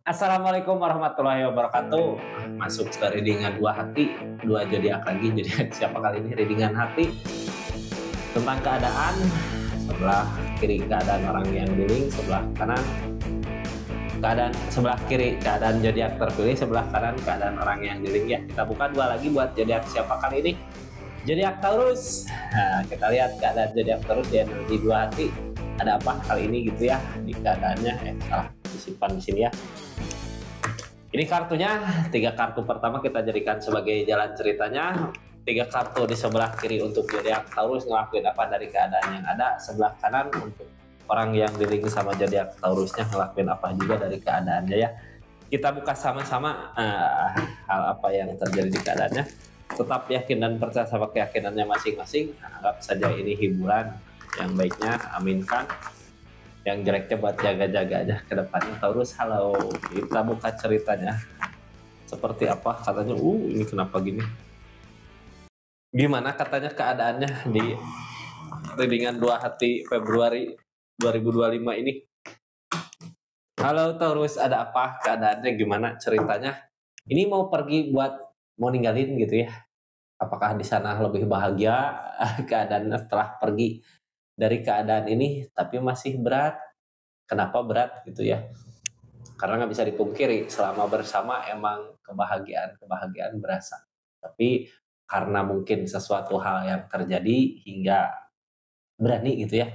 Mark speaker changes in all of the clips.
Speaker 1: Assalamualaikum warahmatullahi wabarakatuh. Masuk ke readingan dua hati, dua zodiak lagi. Jadi siapa kali ini readingan hati tentang keadaan sebelah kiri keadaan orang yang dealing, sebelah kanan keadaan sebelah kiri keadaan zodiak terpilih, sebelah kanan keadaan orang yang dealing ya. Kita buka dua lagi buat zodiak siapa kali ini? Zodiak Taurus. Nah, kita lihat keadaan zodiak Taurus di energi dua hati. Ada apa kali ini gitu ya di keadaannya? Salah disimpan di sini ya. Ini kartunya, tiga kartu pertama kita jadikan sebagai jalan ceritanya. Tiga kartu di sebelah kiri untuk zodiak Taurus ngelakuin apa dari keadaan yang ada. Sebelah kanan untuk orang yang dealing sama zodiak Taurusnya ngelakuin apa juga dari keadaannya ya. Kita buka sama-sama hal apa yang terjadi di keadaannya. Tetap yakin dan percaya sama keyakinannya masing-masing. Anggap saja ini hiburan. Yang baiknya aminkan, yang jeleknya buat jaga-jaga aja ke depannya. Taurus, halo, kita buka ceritanya seperti apa. Katanya ini kenapa gini, gimana katanya keadaannya di readingan dua hati Februari 2025 ini. Halo Taurus, ada apa, keadaannya gimana, ceritanya? Ini mau pergi mau ninggalin gitu ya, apakah di sana lebih bahagia keadaannya setelah pergi dari keadaan ini, tapi masih berat. Kenapa berat gitu ya? Karena nggak bisa dipungkiri, selama bersama emang kebahagiaan berasa. Tapi karena mungkin sesuatu hal yang terjadi hingga berani gitu ya,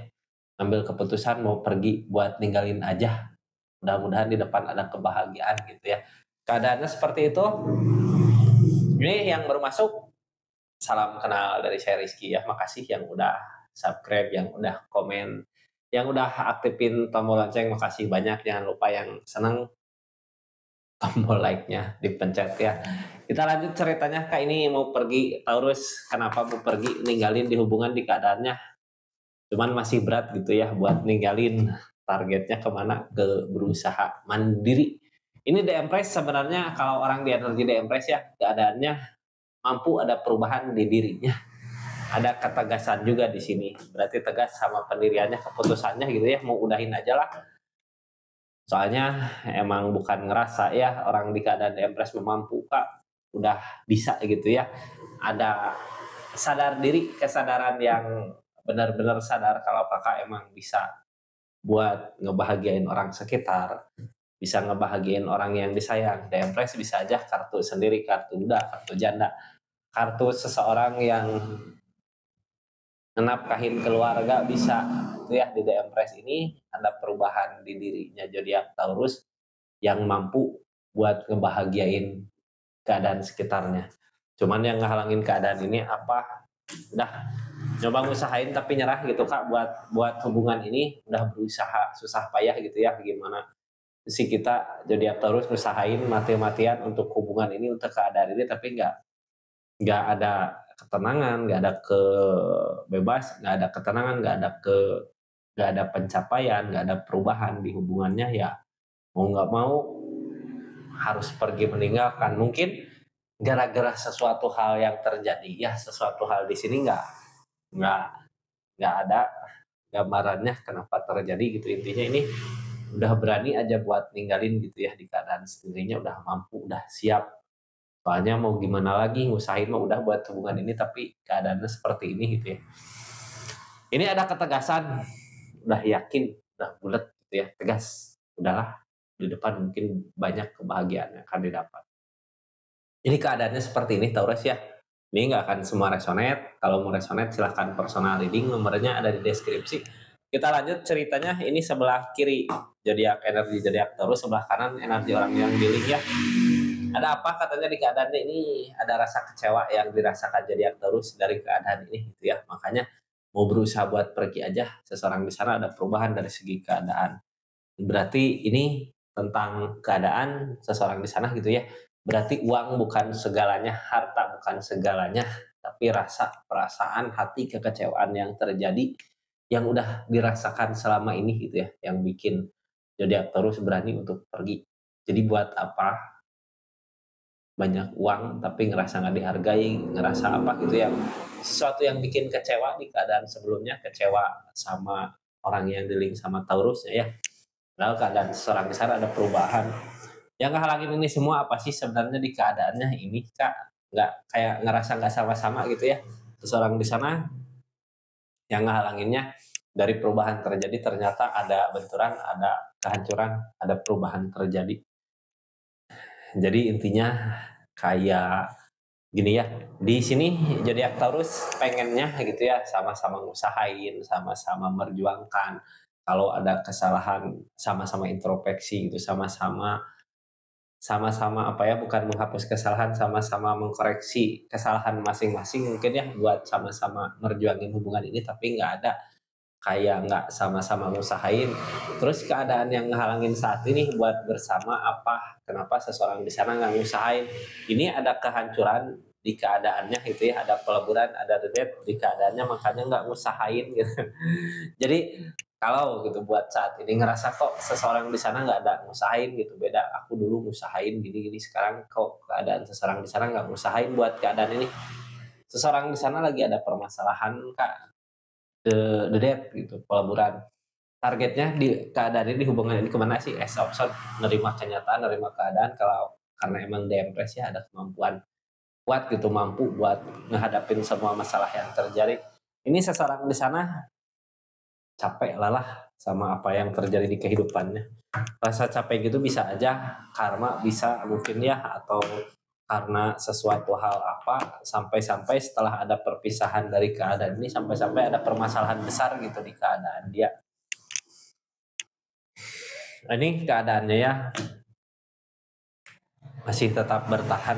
Speaker 1: ambil keputusan mau pergi buat ninggalin aja. Mudah-mudahan di depan ada kebahagiaan gitu ya. Keadaannya seperti itu. Ini yang baru masuk, salam kenal dari saya Rizky ya. Makasih yang udah subscribe, yang udah komen, yang udah aktifin tombol lonceng, makasih banyak. Jangan lupa yang seneng tombol like-nya dipencet ya. Kita lanjut ceritanya. Kak, ini mau pergi Taurus, kenapa mau pergi ninggalin di hubungan di keadaannya cuman masih berat gitu ya buat ninggalin. Targetnya kemana? Ke berusaha mandiri. Ini The Empress sebenarnya, kalau orang di energi The Empress ya, keadaannya mampu ada perubahan di dirinya. Ada ketegasan juga di sini. Berarti tegas sama pendiriannya, keputusannya gitu ya, mau udahin aja lah. Soalnya emang bukan ngerasa ya orang di keadaan Empress mampu, Kak. Udah bisa gitu ya. Ada sadar diri, kesadaran yang benar-benar sadar kalau Kakak emang bisa buat ngebahagiain orang sekitar, bisa ngebahagiain orang yang disayang. The Empress bisa aja kartu sendiri, kartu duda, kartu janda, kartu seseorang yang ngenapkahin keluarga bisa. Itu ya, di The Empress ini ada perubahan di dirinya zodiak Taurus yang mampu buat ngebahagiain keadaan sekitarnya. Cuman yang ngehalangin keadaan ini apa? Udah coba ngusahain tapi nyerah gitu Kak, buat hubungan ini udah berusaha susah payah gitu ya, gimana si kita zodiak Taurus ngusahain mati-matian untuk hubungan ini, untuk keadaan ini, tapi nggak ada ketenangan, nggak ada kebebas, nggak ada ketenangan, nggak ada pencapaian, nggak ada perubahan di hubungannya ya. Mau nggak mau harus pergi meninggalkan. Mungkin gara-gara sesuatu hal yang terjadi ya, sesuatu hal di sini nggak nggak ada gambarannya kenapa terjadi gitu. Intinya ini udah berani aja buat ninggalin gitu ya, di keadaan sendirinya udah mampu, udah siap. Soalnya mau gimana lagi, ngusahain mah udah buat hubungan ini, tapi keadaannya seperti ini gitu ya. Ini ada ketegasan, udah yakin, udah bulat gitu ya, tegas. Udahlah, di depan mungkin banyak kebahagiaan yang akan didapat. Jadi keadaannya seperti ini Taurus ya. Ini nggak akan semua resonate. Kalau mau resonate silahkan personal reading, nomornya ada di deskripsi. Kita lanjut ceritanya. Ini sebelah kiri zodiak energi zodiak Taurus, sebelah kanan energi orang yang dealing ya. Ada apa katanya di keadaannya ini? Ada rasa kecewa yang dirasakan zodiak Taurus dari keadaan ini gitu ya. Makanya mau berusaha buat pergi aja. Seseorang di sana ada perubahan dari segi keadaan. Berarti ini tentang keadaan seseorang di sana gitu ya. Berarti uang bukan segalanya, harta bukan segalanya, tapi rasa, perasaan, hati, kekecewaan yang terjadi, yang udah dirasakan selama ini gitu ya, yang bikin zodiak Taurus berani untuk pergi. Jadi buat apa banyak uang tapi ngerasa nggak dihargai, ngerasa apa gitu ya, sesuatu yang bikin kecewa di keadaan sebelumnya, kecewa sama orang yang dealing sama Taurusnya ya. Padahal keadaan seorang di sana ada perubahan, Yang ngehalangin ini semua apa sih sebenarnya di keadaannya ini Kak? Nggak kayak ngerasa nggak sama-sama gitu ya. Seseorang di sana yang ngehalanginnya dari perubahan terjadi ternyata ada benturan, ada kehancuran, ada perubahan terjadi. Jadi intinya kayak gini ya, di sini zodiak Taurus pengennya gitu ya sama-sama ngusahain, sama-sama merjuangkan. Kalau ada kesalahan sama-sama introspeksi gitu, sama-sama apa ya, bukan menghapus kesalahan, sama-sama mengkoreksi kesalahan masing-masing mungkin ya buat sama-sama merjuangin hubungan ini, tapi nggak ada kayak nggak sama-sama ngusahain. Terus keadaan yang ngehalangin saat ini buat bersama apa, kenapa seseorang di sana nggak ngusahain. Ini ada kehancuran di keadaannya gitu ya, ada peleburan, ada dedet di keadaannya, makanya nggak ngusahain gitu. Jadi kalau gitu buat saat ini ngerasa kok seseorang di sana nggak ada ngusahain gitu, beda aku dulu ngusahain gini-gini, sekarang kok keadaan seseorang di sana nggak ngusahain buat keadaan ini. Seseorang di sana lagi ada permasalahan Kak, dedet gitu, peleburan. Targetnya di keadaan ini, di hubungan ini kemana sih? As option, nerima kenyataan, nerima keadaan, kalau karena emang depres ya ada kemampuan kuat gitu, mampu buat ngehadapin semua masalah yang terjadi. Ini seseorang di sana capek lelah sama apa yang terjadi di kehidupannya. Rasa capek gitu bisa aja karma, bisa mungkin ya, atau karena sesuatu hal apa, sampai-sampai setelah ada perpisahan dari keadaan ini, sampai-sampai ada permasalahan besar gitu di keadaan dia. Nah, ini keadaannya ya masih tetap bertahan,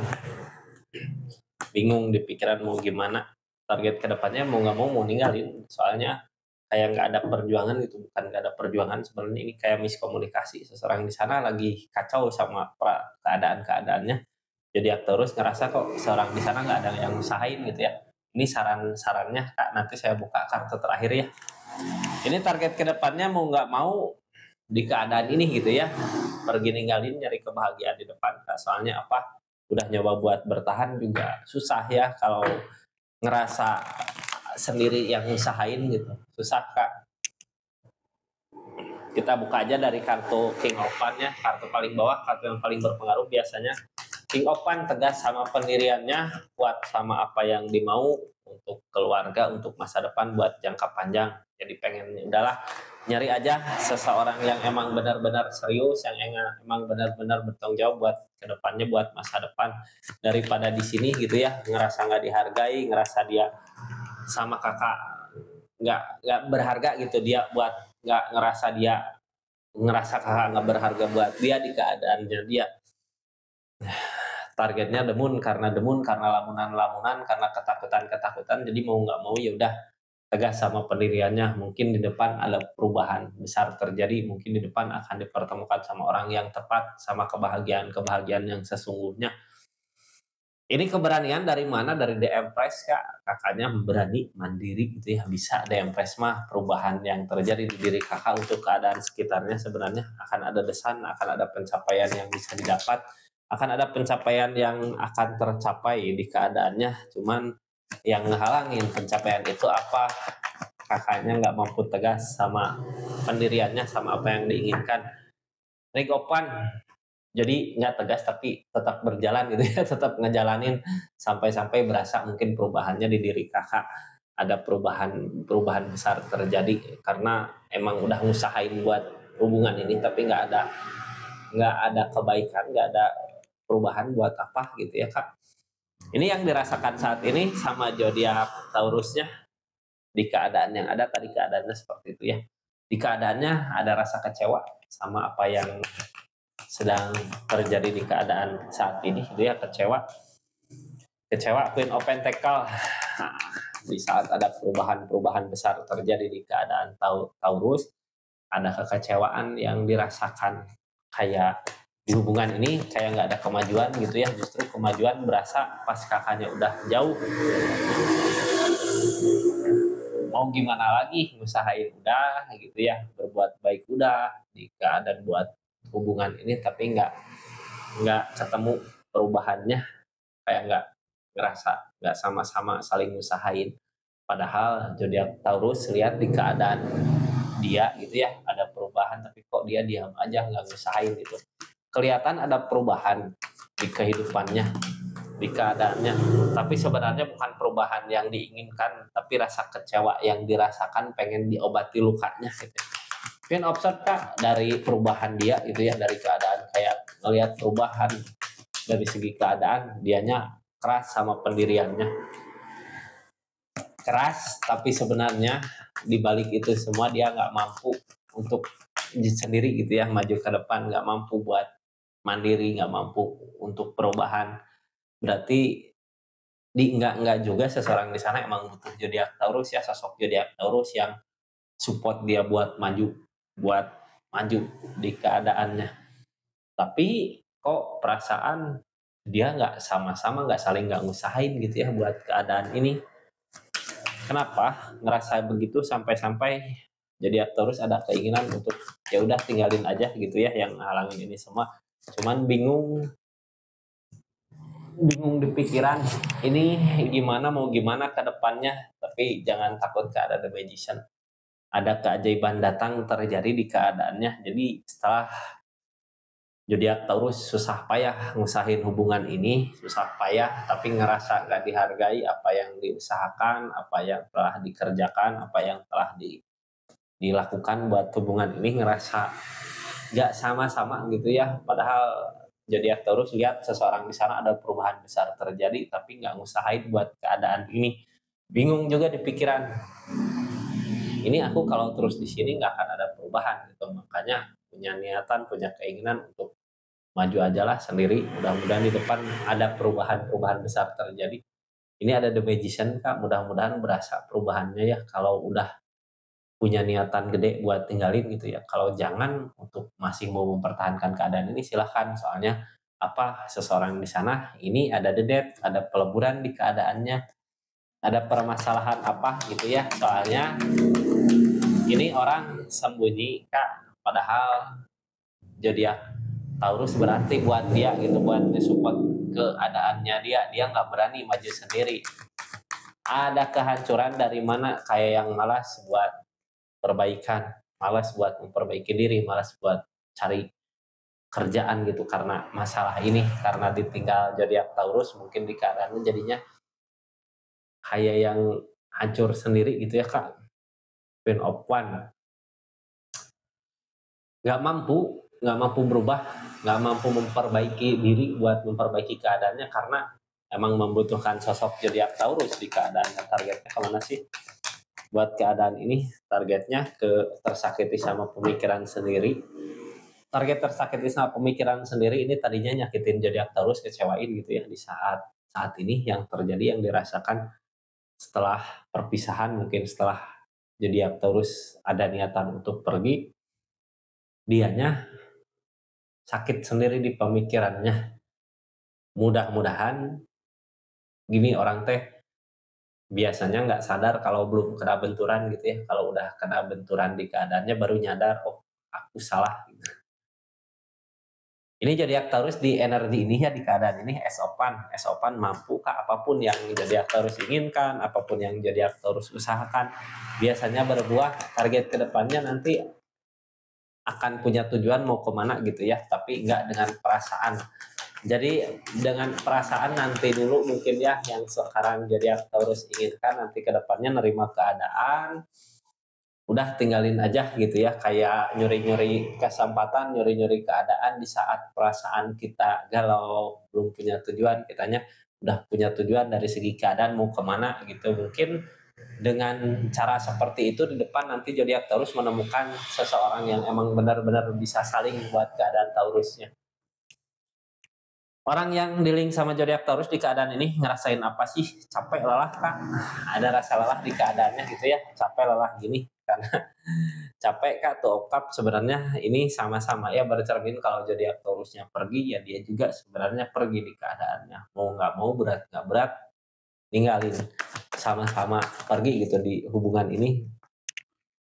Speaker 1: bingung di pikiran mau gimana, target kedepannya mau nggak mau ninggalin, soalnya kayak nggak ada perjuangan gitu, bukan nggak ada perjuangan sebenarnya, ini kayak miskomunikasi. Seseorang di sana lagi kacau sama keadaan-keadaannya, jadi terus ngerasa kok seorang di sana nggak ada yang usahain gitu ya. Ini saran-sarannya Kak, nanti saya buka kartu terakhir ya. Ini target kedepannya mau nggak mau di keadaan ini gitu ya, pergi ninggalin nyari kebahagiaan di depan Kak. Soalnya apa, udah nyoba buat bertahan juga susah ya kalau ngerasa sendiri yang usahain gitu, susah Kak. Kita buka aja dari kartu King of Pan ya, kartu paling bawah, kartu yang paling berpengaruh biasanya. King of Pan tegas sama pendiriannya, kuat sama apa yang dimau untuk keluarga, untuk masa depan, buat jangka panjang. Jadi pengen udahlah nyari aja seseorang yang emang benar-benar serius, yang emang benar-benar bertanggung jawab buat kedepannya, buat masa depan, daripada di sini gitu ya ngerasa nggak dihargai, ngerasa dia sama kakak nggak berharga gitu, dia buat nggak ngerasa dia, ngerasa kakak nggak berharga buat dia di keadaannya dia. Targetnya demun karena lamunan-lamunan, karena ketakutan-ketakutan, jadi mau nggak mau ya udah tegas sama pendiriannya. Mungkin di depan ada perubahan besar terjadi, mungkin di depan akan dipertemukan sama orang yang tepat, sama kebahagiaan-kebahagiaan yang sesungguhnya. Ini keberanian dari mana? Dari DM Press Kak. Kakaknya berani, mandiri gitu ya. Bisa DM Press mah, perubahan yang terjadi di diri kakak untuk keadaan sekitarnya sebenarnya akan ada desan, akan ada pencapaian yang bisa didapat, akan ada pencapaian yang akan tercapai di keadaannya. Cuman yang ngehalangin pencapaian itu apa? Kakaknya nggak mampu tegas sama pendiriannya, sama apa yang diinginkan. Regopan, jadi nggak tegas tapi tetap berjalan gitu ya, tetap ngejalanin sampai-sampai berasa mungkin perubahannya di diri kakak, ada perubahan perubahan besar terjadi karena emang udah ngusahain buat hubungan ini, tapi nggak ada kebaikan, nggak ada perubahan buat apa gitu ya Kak. Ini yang dirasakan saat ini sama zodiak Taurusnya. Di keadaan yang ada tadi, keadaannya seperti itu ya, di keadaannya ada rasa kecewa sama apa yang sedang terjadi di keadaan saat ini gitu ya, kecewa. Queen of Pentacle. Nah, di saat ada perubahan-perubahan besar terjadi di keadaan Taurus, ada kekecewaan yang dirasakan, kayak di hubungan ini kayak nggak ada kemajuan gitu ya, justru kemajuan berasa pas kakaknya udah jauh. Mau gimana lagi, ngusahain udah gitu ya, berbuat baik udah di keadaan buat hubungan ini, tapi nggak ketemu perubahannya, kayak nggak ngerasa nggak sama-sama saling usahain. Padahal zodiak Taurus lihat di keadaan dia gitu ya, ada perubahan tapi kok dia diam aja nggak ngusahain gitu. kelihatan ada perubahan di kehidupannya, di keadaannya, tapi sebenarnya bukan perubahan yang diinginkan, tapi rasa kecewa yang dirasakan, pengen diobati lukanya gitu. Mungkin observe Kak dari perubahan dia gitu ya, dari keadaan kayak melihat perubahan dari segi keadaan, dianya keras sama pendiriannya, keras tapi sebenarnya di balik itu semua dia nggak mampu untuk sendiri gitu ya, maju ke depan, nggak mampu buat mandiri, nggak mampu untuk perubahan. Berarti di enggak juga seseorang di sana emang butuh zodiak Taurus ya, sosok zodiak Taurus yang support dia buat maju di keadaannya. Tapi kok perasaan dia nggak sama-sama, nggak saling nggak ngusahain gitu ya buat keadaan ini. Kenapa ngerasa begitu sampai-sampai zodiak Taurus ada keinginan untuk ya udah tinggalin aja gitu ya yang halangin ini semua. Cuman bingung di pikiran ini mau gimana ke depannya, tapi jangan takut ke ada the magician, ada keajaiban datang terjadi di keadaannya. Jadi setelah zodiak Taurus susah payah ngusahin hubungan ini, susah payah tapi ngerasa gak dihargai apa yang diusahakan, apa yang telah dikerjakan, apa yang telah dilakukan buat hubungan ini, ngerasa gak sama-sama gitu ya. Padahal zodiak Taurus lihat seseorang di sana ada perubahan besar terjadi, tapi nggak ngusahain buat keadaan ini. Bingung juga di pikiran. Ini aku kalau terus di sini nggak akan ada perubahan gitu. Makanya punya niatan, punya keinginan untuk maju aja lah sendiri. Mudah-mudahan di depan ada perubahan-perubahan besar terjadi. Ini ada The Magician Kak. Mudah-mudahan berasa perubahannya ya. Kalau udah punya niatan gede buat tinggalin gitu ya. Kalau jangan untuk masih mau mempertahankan keadaan ini silahkan. Soalnya apa seseorang di sana ini ada dedet, ada peleburan di keadaannya, ada permasalahan apa gitu ya. Soalnya ini orang sembunyi Kak, padahal zodiak Taurus berarti buat dia gitu, buat support keadaannya dia nggak berani maju sendiri. Ada kehancuran dari mana kayak yang malas buat perbaikan, malas buat memperbaiki diri, malas buat cari kerjaan gitu karena masalah ini, karena ditinggal zodiak Taurus mungkin di keadaan jadinya kayak yang hancur sendiri gitu ya Kak. Queen of One nggak mampu berubah, nggak mampu memperbaiki diri buat memperbaiki keadaannya karena emang membutuhkan sosok zodiak Taurus di keadaannya. Targetnya kemana sih? Buat keadaan ini targetnya ke tersakiti sama pemikiran sendiri. Target tersakiti sama pemikiran sendiri ini tadinya nyakitin zodiak Taurus, kecewain gitu ya di saat ini yang terjadi, yang dirasakan setelah perpisahan, mungkin setelah zodiak Taurus ada niatan untuk pergi, dianya sakit sendiri di pemikirannya. Mudah-mudahan gini, orang teh biasanya nggak sadar kalau belum kena benturan gitu ya. Kalau udah kena benturan di keadaannya baru nyadar, oh aku salah. Ini zodiak Taurus di energi ini ya, di keadaan ini S-Opan mampu Kak, apapun yang zodiak Taurus inginkan, apapun yang zodiak Taurus usahakan, biasanya berbuah. Target kedepannya nanti akan punya tujuan mau kemana gitu ya, tapi nggak dengan perasaan. Jadi dengan perasaan nanti dulu mungkin ya, yang sekarang zodiak Taurus inginkan nanti kedepannya nerima keadaan, udah tinggalin aja gitu ya, kayak nyuri-nyuri kesempatan, nyuri-nyuri keadaan di saat perasaan kita galau, belum punya tujuan, kitanya udah punya tujuan dari segi keadaan mau kemana gitu. Mungkin dengan cara seperti itu di depan nanti zodiak Taurus menemukan seseorang yang emang benar-benar bisa saling buat keadaan Taurusnya. Orang yang dealing sama zodiak Taurus di keadaan ini ngerasain apa sih? Capek, lelah Kak? Ada rasa lelah di keadaannya gitu ya, capek, lelah gini karena capek Kak tuh okap. Sebenarnya ini sama-sama ya bercermin kalau zodiak Taurusnya pergi ya dia juga sebenarnya pergi di keadaannya. Mau nggak mau, berat nggak berat, ninggalin, sama-sama pergi gitu di hubungan ini.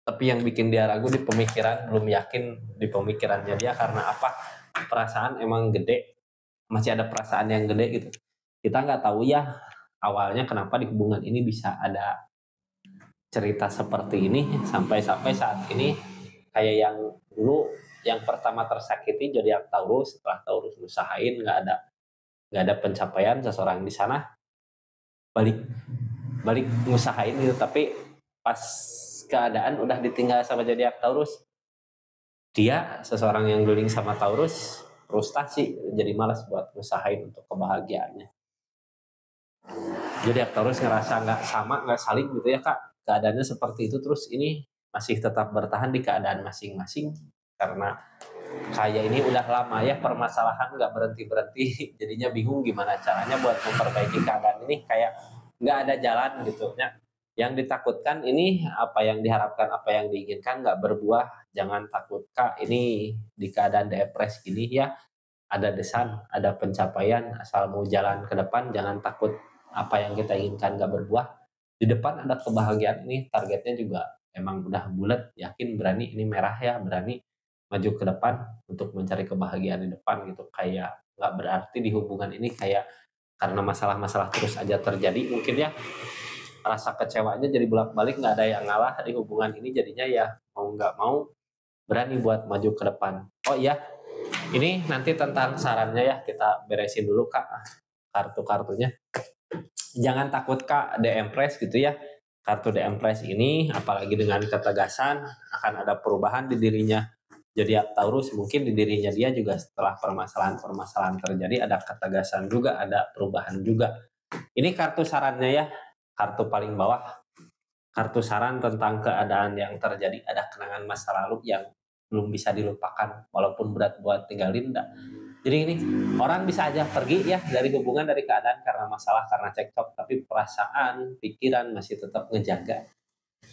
Speaker 1: Tapi yang bikin dia ragu di pemikiran, belum yakin di pemikirannya dia karena apa? Perasaan emang gede, masih ada perasaan yang gede gitu. Kita nggak tahu ya awalnya kenapa di hubungan ini bisa ada cerita seperti ini sampai saat ini kayak yang dulu yang pertama tersakiti zodiak Taurus. Setelah Taurus usahain nggak ada pencapaian seseorang di sana, balik balik ngusahain gitu, tapi pas keadaan udah ditinggal sama zodiak Taurus, dia seseorang yang dealing sama Taurus frustasi, jadi malas buat ngusahain untuk kebahagiaannya. Zodiak Taurus ngerasa nggak sama, nggak saling gitu ya kak, keadaannya seperti itu, terus ini masih tetap bertahan di keadaan masing-masing karena kayak ini udah lama ya permasalahan nggak berhenti-berhenti. Jadinya bingung gimana caranya buat memperbaiki keadaan ini, kayak nggak ada jalan gitu ya. Yang ditakutkan ini apa yang diharapkan, apa yang diinginkan nggak berbuah. Jangan takut kak, ini di keadaan depres gini ya, ada desan, ada pencapaian, asal mau jalan ke depan jangan takut apa yang kita inginkan nggak berbuah. Di depan ada kebahagiaan, ini targetnya juga emang udah bulat, yakin, berani, ini merah ya, berani maju ke depan untuk mencari kebahagiaan di depan gitu. Kayak nggak berarti di hubungan ini kayak karena masalah-masalah terus aja terjadi mungkin ya, rasa kecewanya jadi bolak-balik, nggak ada yang ngalah di hubungan ini, jadinya ya mau nggak mau berani buat maju ke depan. Oh iya, ini nanti tentang sarannya ya kita beresin dulu kak, kartu-kartunya. Jangan takut kak DM Press gitu ya. Kartu DM Press ini apalagi dengan ketegasan akan ada perubahan di dirinya. Jadi Taurus mungkin di dirinya dia juga setelah permasalahan-permasalahan terjadi ada ketegasan juga, ada perubahan juga. Ini kartu sarannya ya, kartu paling bawah. Kartu saran tentang keadaan yang terjadi, ada kenangan masa lalu yang belum bisa dilupakan walaupun berat buat tinggalin. Jadi ini orang bisa aja pergi ya dari hubungan, dari keadaan karena masalah, karena cekcok, tapi perasaan, pikiran masih tetap ngejaga.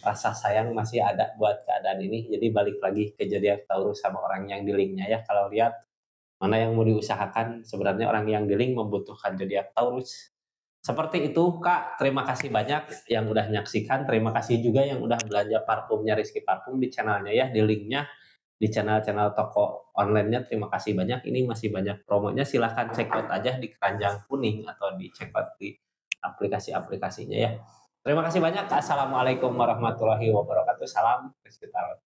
Speaker 1: Rasa sayang masih ada buat keadaan ini. Jadi balik lagi ke zodiak Taurus sama orang yang di linknya ya. Kalau lihat mana yang mau diusahakan, sebenarnya orang yang di link membutuhkan zodiak Taurus. Seperti itu kak, terima kasih banyak yang udah nyaksikan. Terima kasih juga yang udah belanja parfumnya Rizky Parfum di channelnya ya, di linknya di channel-channel toko online-nya. Terima kasih banyak, ini masih banyak promonya, silahkan check out aja di keranjang kuning atau di check out di aplikasi-aplikasinya ya. Terima kasih banyak. Assalamualaikum warahmatullahi wabarakatuh. Salam Rizky Tarot.